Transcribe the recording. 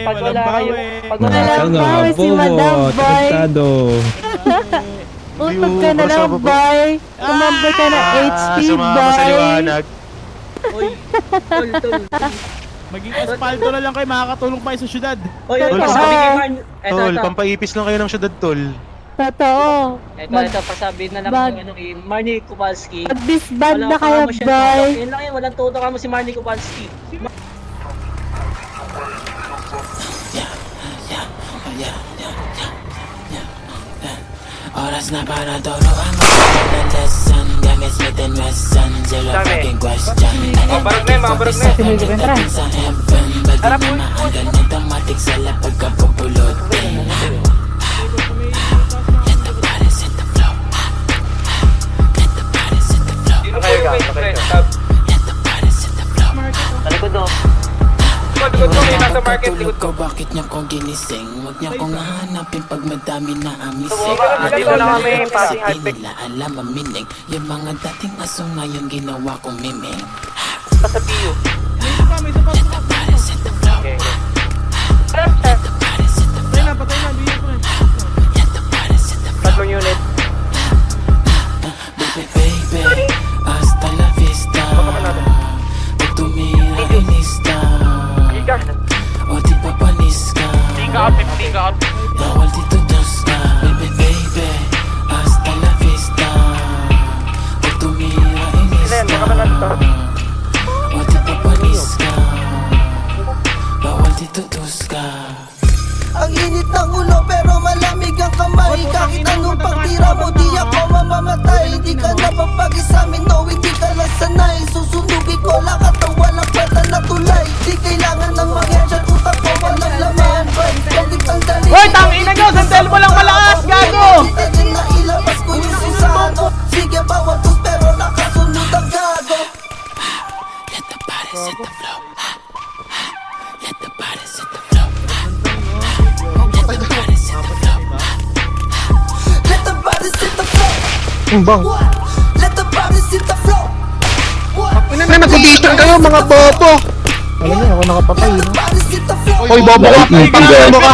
Pag wala kayo, pag wala Walang kayo, bawi si Madam Boy. Utog ka na lang, boy. Umambay ka na HP, Sumama sa boy. liwanag. Oy, tol. Maging espalto na lang kayo, makakatulong pa kayo sa syudad. Oy, Tol, pasabi kay Man. Tol, pampaipis lang kayo ng syudad, tol. Totoo. ito, pasabi na lang Bag- kung ano kay Marnie Kowalski. Mag-disband na Walang kayo, kamo siya. boy. Yun lang yun, walang tuto ka mo si Marnie Kowalski. Oras na para turuan mo ng lesson. Gamit Smith & Wesson. Zero fucking question. Oh, barog na yun, mga barog na yun. Sinigil ka na. Sa heaven. Bago na maandan automatic sa lapag kapupulutin. Let the body set the flow. Let the body set the flow. Sino kayo ga? Let the body set the flow. Talikod do. Pagkatulog ko, bakit niya kong ginising? Huwag niya kong hahanapin pag madami na amising. Dito lang kami, passing high Hindi nila alam maminig. Yung mga dating aso ngayon ginawa kong miming. Sa Pio. Let the body set the flow. Let the body set the flow. Let the body set the flow. Tatlong unit. Baby, hasta la vista. Pag tumira, inista. O di pa panis ka. Bawal dito dos ka. Baby, hasta la vista. Pag tumira, inista. O di pa panis ka. Bawal dito dos ka. Ang init ng ulo pero malamig ang kamay. Kahit anong pagtira mo di ako mamamatay. Hindi ka na papagis amin, no hindi ka lang sanay. Susunugin ko lahat ng walang kwenta na tulay. Di kailangan ng mga dyan, utak ko walang laman. Bakit ang dali? Hoy, tangina nyo! Sandal mo lang malakas, gago! Kita din na ilabas ko yung susano. Sige bawat tus pero nakasunod ang gago. Let the body set the flow. Let the body set the flow. Let the body set the flow. Let the body sit the flow. Let the body sit the flow. Na nag-audition kayo, mga bobo! Alam niyo, ako nakapatay. Let the body sit the flow. Hoy, bobo ka! Panggulo mo ka!